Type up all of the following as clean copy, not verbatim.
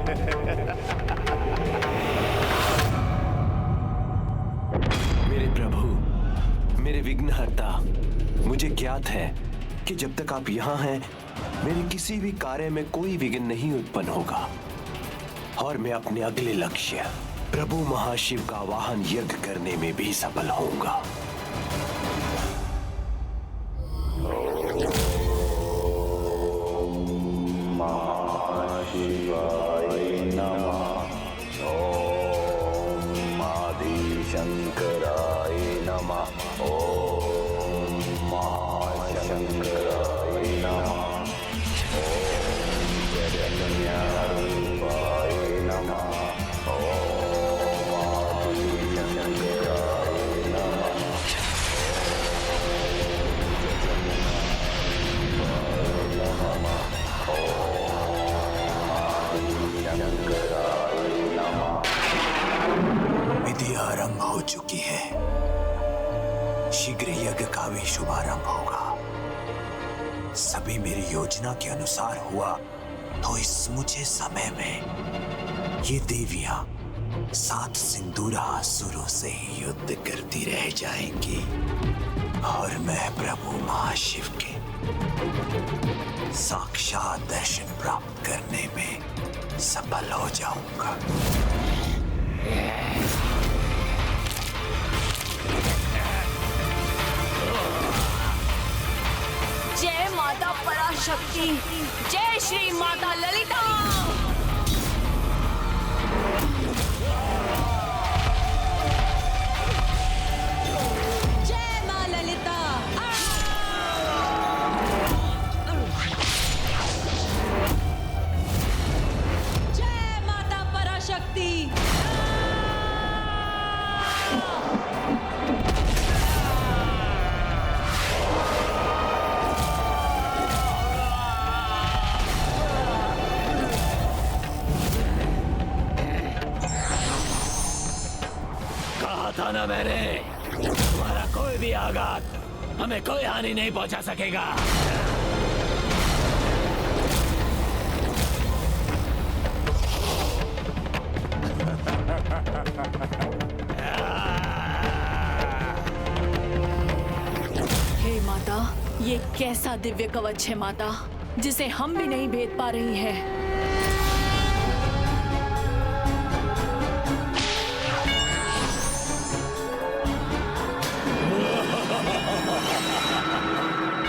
मेरे प्रभु, मेरे विघ्नहर्ता, मुझे ज्ञात है कि जब तक आप यहाँ हैं, मेरे किसी भी कार्य में कोई विघ्न नहीं उत्पन्न होगा और मैं अपने अगले लक्ष्य प्रभु महाशिव का वाहन यज्ञ करने में भी सफल होऊंगा। विधि आरंभ हो चुकी है, शीघ्र यज्ञ का भी शुभारंभ होगा। सभी मेरी योजना के अनुसार हुआ तो इस मुझे समय में ये देवियां 7 सिंदूरा असुरों से ही युद्ध करती रह जाएंगी और मैं प्रभु महाशिव के साक्षात दर्शन प्राप्त करने में सफल हो जाऊंगा। जय माता पराशक्ति, जय श्री माता ललिता। जय मां ललिता। जय माता पराशक्ति। था ना मैंने, तुम्हारा कोई भी आघात हमें कोई हानि नहीं पहुंचा सकेगा। हे माता, ये कैसा दिव्य कवच है माता, जिसे हम भी नहीं भेद पा रही हैं।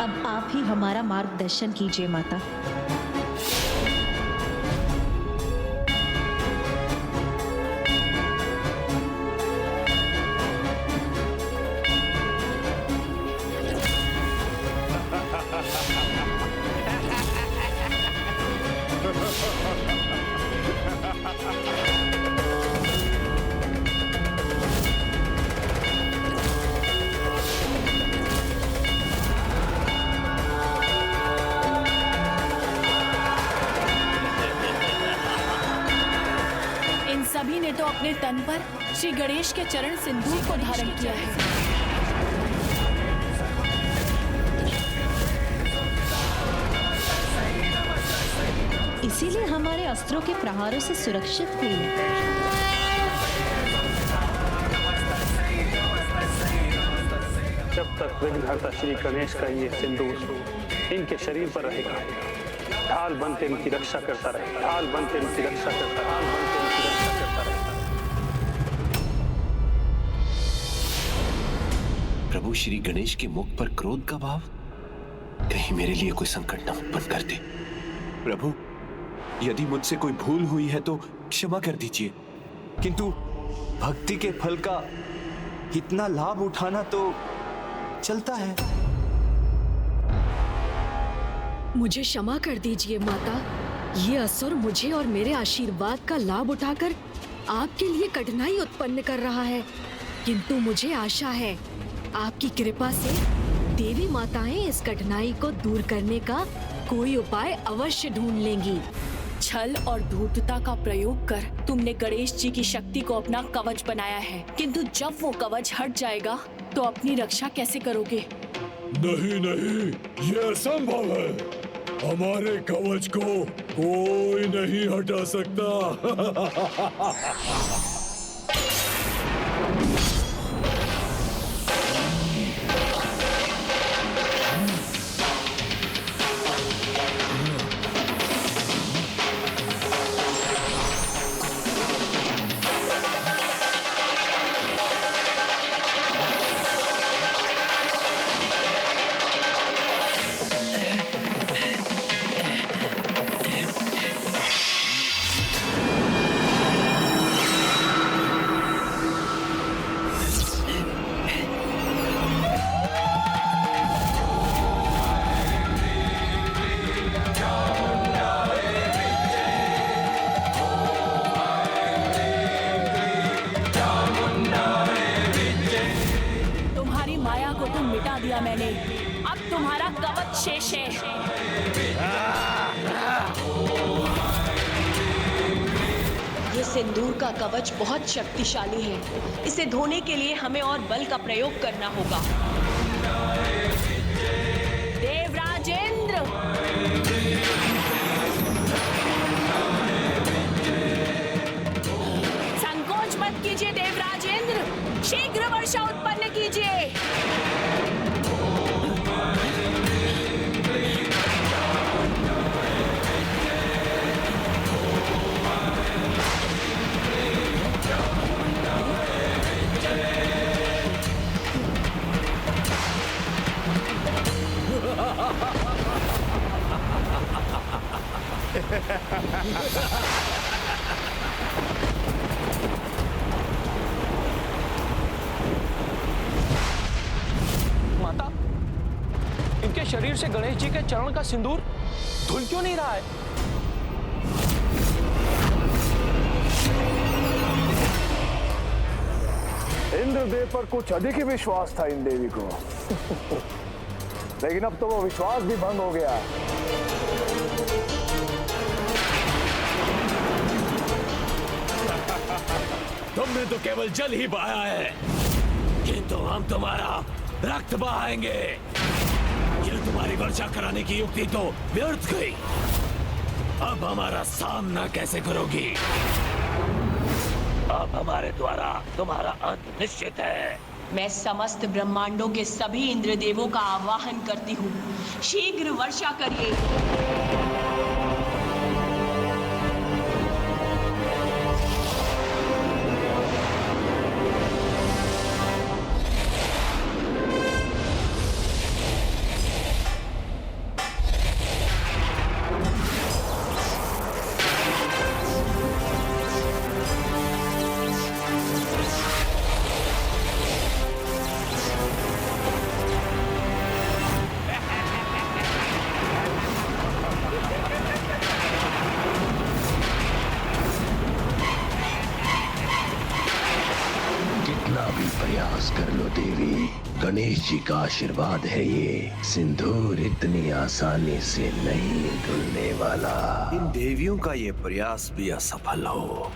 अब आप ही हमारा मार्गदर्शन कीजिए माता। सभी ने तो अपने तन पर श्री गणेश के चरण सिंदूर को धारण किया है। इसीलिए हमारे अस्त्रों के प्रहारों से सुरक्षित हुई। जब तक विघ्नहर्ता श्री गणेश का ये सिंदूर इनके शरीर पर रहेगा, ढाल बन के इनकी रक्षा करता रहे, ढाल बन के इनकी रक्षा करता रहे, ढाल बन के इनकी रक्षा करता रहे। प्रभु श्री गणेश के मुख पर क्रोध का भाव, कहीं मेरे लिए कोई संकट न उत्पन्न कर दे। प्रभु, यदि मुझसे कोई भूल हुई है तो क्षमा कर दीजिए, किंतु भक्ति के फल का इतना लाभ उठाना तो चलता है। मुझे क्षमा कर दीजिए माता, ये असुर मुझे और मेरे आशीर्वाद का लाभ उठाकर आपके लिए कठिनाई उत्पन्न कर रहा है, किंतु मुझे आशा है आपकी कृपा से देवी माताएं इस कठिनाई को दूर करने का कोई उपाय अवश्य ढूंढ लेंगी। छल और धूर्तता का प्रयोग कर तुमने गणेश जी की शक्ति को अपना कवच बनाया है, किंतु जब वो कवच हट जाएगा तो अपनी रक्षा कैसे करोगे? नहीं नहीं, ये असंभव है। हमारे कवच को कोई नहीं हटा सकता। मिटा दिया मैंने। अब तुम्हारा कवच शेष है। ये सिंदूर का कवच बहुत शक्तिशाली है। इसे धोने के लिए हमें और बल का प्रयोग करना होगा। देवराजेंद्र, संकोच मत कीजिए देवराजेंद्र, शीघ्र वर्षा उत्पन्न कीजिए। माता, इनके शरीर से गणेश जी के चरण का सिंदूर धुल क्यों नहीं रहा है? इंद्रदेव पर कुछ अधिक ही विश्वास था इन देवी को। लेकिन अब तो वो विश्वास भी भंग हो गया। तुमने तो केवल जल ही बहाया है, किंतु हम तुम्हारा रक्त बहाएंगे। ये तुम्हारी वर्षा कराने की युक्ति तो व्यर्थ गई। अब हमारा सामना कैसे करोगी? अब हमारे द्वारा तुम्हारा अंत निश्चित है। मैं समस्त ब्रह्मांडों के सभी इंद्रदेवों का आवाहन करती हूँ, शीघ्र वर्षा करिए। गणेश जी का आशीर्वाद है ये, सिंदूर इतनी आसानी से नहीं धुलने वाला। इन देवियों का ये प्रयास भी असफल हो,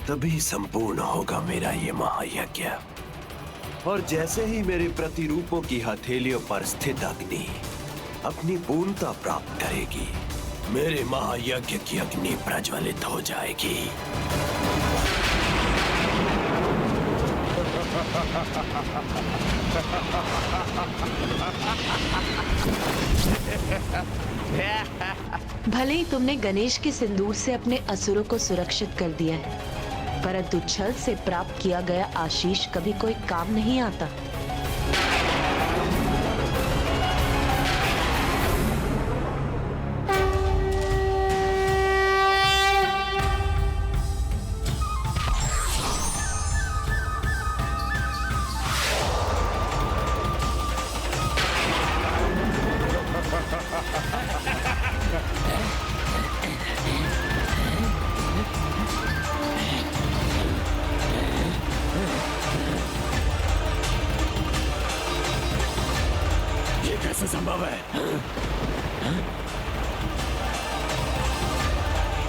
तभी संपूर्ण होगा मेरा ये महायज्ञ। और जैसे ही मेरे प्रतिरूपों की हथेलियों पर स्थित अग्नि अपनी पूर्णता प्राप्त करेगी, मेरे महायज्ञ की अग्नि प्रज्वलित हो जाएगी। भले ही तुमने गणेश के सिंदूर से अपने असुरों को सुरक्षित कर दिया है, परंतु छल से प्राप्त किया गया आशीष कभी कोई काम नहीं आता। संभव है?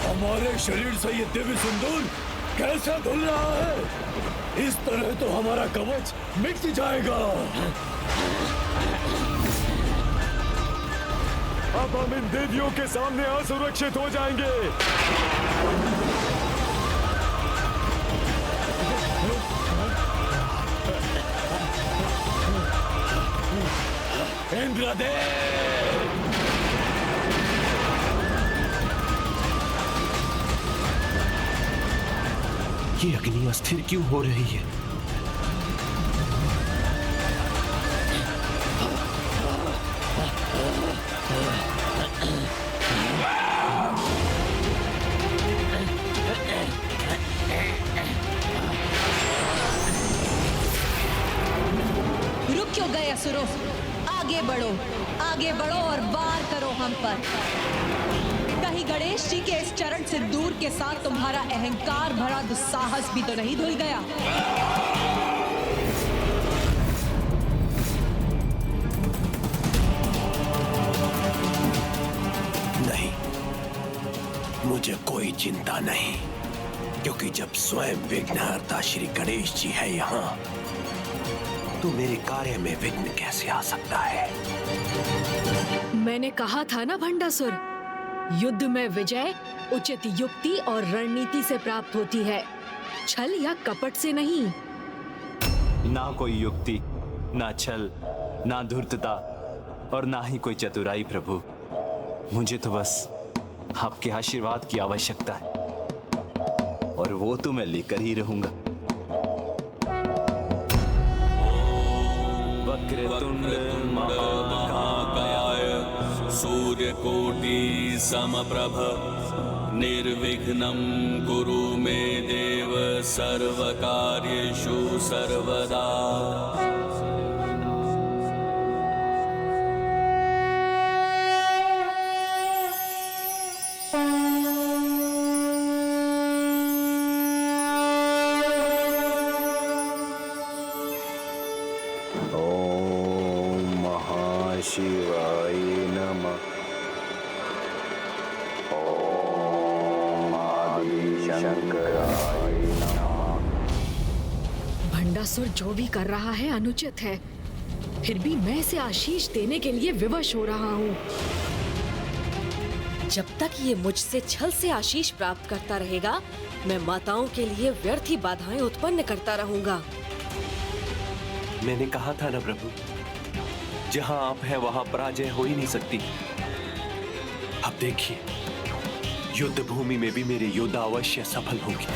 हमारे शरीर से ये दिव्य सिंदूर कैसे धुल रहा है? इस तरह तो हमारा कवच मिट जाएगा। अब हम इन देवियों के सामने असुरक्षित हो जाएंगे। इंद्रदेव! ये अग्नि अस्थिर क्यों हो रही है? रुक क्यों गए असुरों? आगे बढ़ो और वार करो हम पर। कहीं गणेश जी के इस चरण सिंदूर के साथ तुम्हारा अहंकार भरा दुस्साहस भी तो नहीं धुल गया? नहीं, मुझे कोई चिंता नहीं, क्योंकि जब स्वयं विघ्नहर्ता श्री गणेश जी है यहाँ, तो मेरे कार्य में विघ्न कैसे आ सकता है? मैंने कहा था ना भंडासुर, युद्ध में विजय उचित युक्ति और रणनीति से प्राप्त होती है, छल या कपट से नहीं। ना कोई युक्ति, ना छल, ना धूर्तता और ना ही कोई चतुराई प्रभु। मुझे तो बस आपके आशीर्वाद की आवश्यकता है, और वो तो मैं लेकर ही रहूंगा। वक्रतुंड महाकाय सूर्यकोटि समप्रभ निर्विघ्नं कुरु मे देव सर्वकार्येषु सर्वदा। शिवाय नमः। ओम आदिशंकराय नमः। भंडासुर जो भी कर रहा है अनुचित है, फिर भी मैं इसे आशीष देने के लिए विवश हो रहा हूँ। जब तक ये मुझसे छल से आशीष प्राप्त करता रहेगा, मैं माताओं के लिए व्यर्थ ही बाधाएं उत्पन्न करता रहूंगा। मैंने कहा था ना प्रभु, जहां आप हैं वहां पराजय हो ही नहीं सकती। अब देखिए, युद्ध भूमि में भी मेरे योद्धा अवश्य सफल होंगे।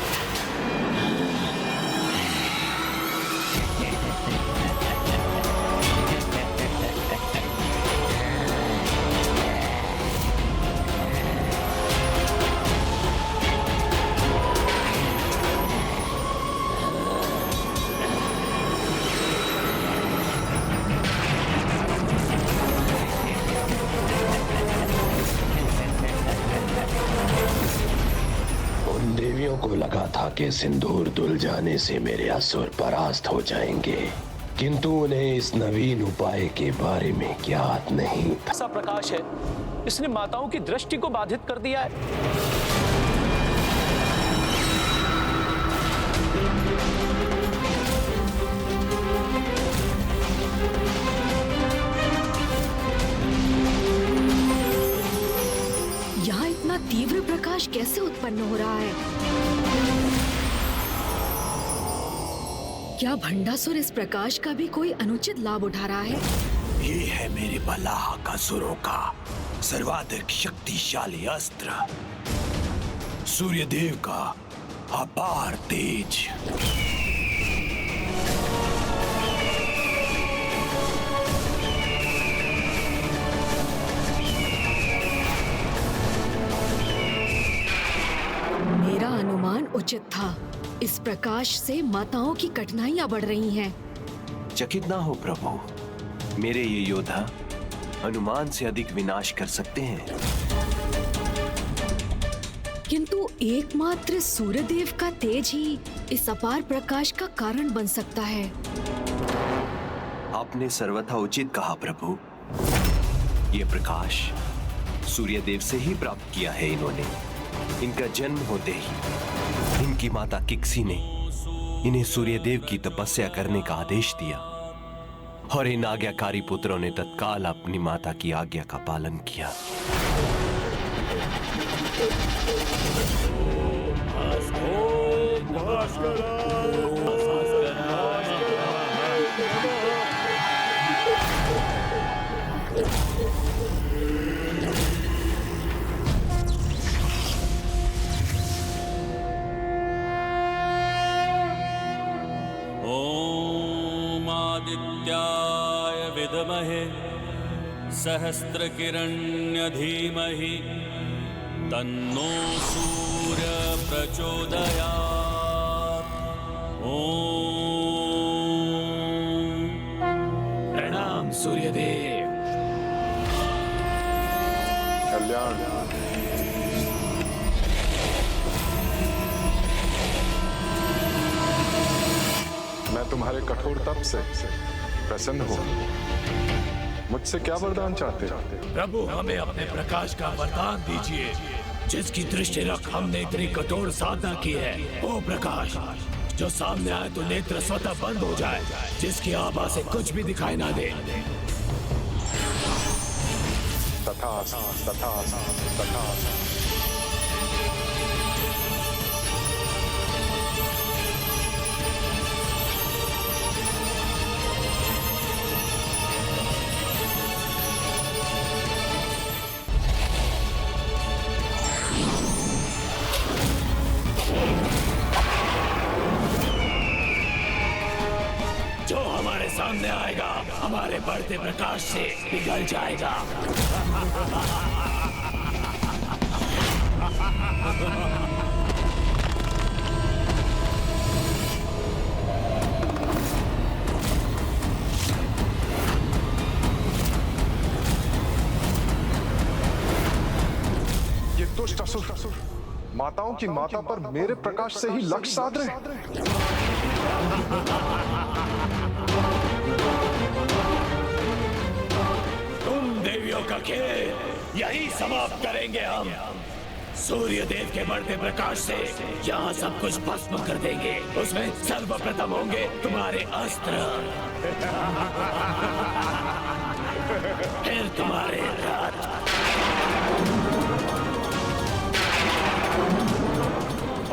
को लगा था कि सिंदूर धुल जाने से मेरे असुर परास्त हो जाएंगे, किंतु उन्हें इस नवीन उपाय के बारे में ज्ञात नहीं था। ऐसा प्रकाश है, इसने माताओं की दृष्टि को बाधित कर दिया है। यहाँ इतना तीव्र प्रकाश कैसे उत्पन्न हो रहा है? क्या भंडासुर इस प्रकाश का भी कोई अनुचित लाभ उठा रहा है? ये है मेरे बलाहक असुरों का सर्वाधिक शक्तिशाली अस्त्र, सूर्यदेव का अपार तेज। मेरा अनुमान उचित था। इस प्रकाश से माताओं की कठिनाइयां बढ़ रही हैं। चकित ना हो प्रभु, मेरे ये योद्धा अनुमान से अधिक विनाश कर सकते हैं। किंतु एकमात्र सूर्यदेव का तेज ही इस अपार प्रकाश का कारण बन सकता है। आपने सर्वथा उचित कहा प्रभु। ये प्रकाश सूर्यदेव से ही प्राप्त किया है इन्होंने। इनका जन्म होते ही इनकी माता किक्सी ने इन्हें सूर्यदेव की तपस्या करने का आदेश दिया, और इन आज्ञाकारी पुत्रों ने तत्काल अपनी माता की आज्ञा का पालन किया। ॐ आदित्याय विद्महे सहस्रकिरण्य धीमहि तन्नो सूर्य प्रचोदयात्। ॐ प्रणाम सूर्यदेव। कल्याण। मैं तुम्हारे कठोर तप से प्रसन्न हूँ। मुझसे क्या वरदान चाहते? प्रभु हमें अपने प्रकाश का वरदान दीजिए। जिसकी दृष्टि रख हमने इतनी कठोर साधना की है, वो प्रकाश जो सामने आए तो नेत्र स्वतः बंद हो जाए, जिसकी आभा से कुछ भी दिखाई ना दे। तथास्तु, तथास्तु, तथास्तु। जो हमारे सामने आएगा हमारे बढ़ते प्रकाश से पिघल जाएगा। ये दुष्ट असुर माताओं की माता पर मेरे प्रकाश से ही लक्ष्य साध रहे। तुम देवियों का खेल यही समाप्त करेंगे हम। सूर्य देव के बढ़ते प्रकाश से यहाँ सब कुछ भस्म कर देंगे। उसमें सर्वप्रथम होंगे तुम्हारे अस्त्र, फिर तुम्हारे रथ,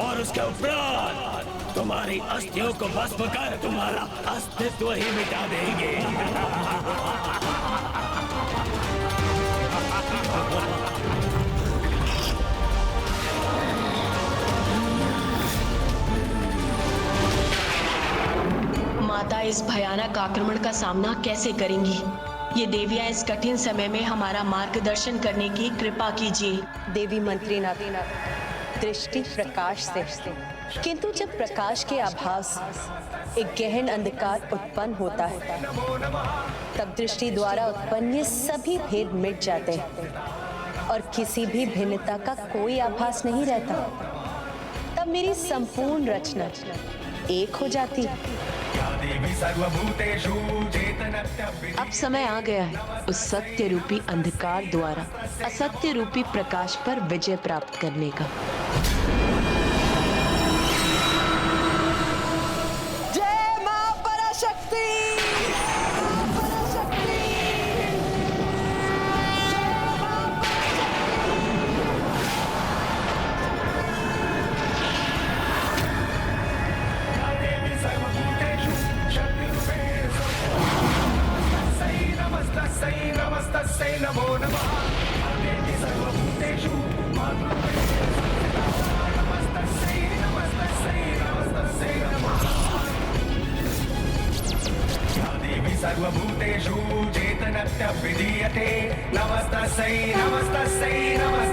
और उसके उपरांत तुम्हारी अस्थियों को भस्म कर तुम्हारा अस्तित्व ही मिटा देंगे। माता इस भयानक आक्रमण का सामना कैसे करेंगी? ये देवियां इस कठिन समय में हमारा मार्गदर्शन करने की कृपा कीजिए। देवी मंत्री नाथ दृष्टि प्रकाश से, किंतु जब प्रकाश के आभास एक गहन अंधकार उत्पन्न होता है, तब दृष्टि द्वारा उत्पन्न ये सभी भेद मिट जाते हैं और किसी भी भिन्नता का कोई आभास नहीं रहता। तब मेरी संपूर्ण रचना एक हो जाती। अब समय आ गया है उस सत्य रूपी अंधकार द्वारा असत्य रूपी प्रकाश पर विजय प्राप्त करने का। जय मां पराशक्ति। सर्वभूतेषु चेतनत्य विधीयते। नमस्तस्यै नमस्तस्यै नमस्तस्यै।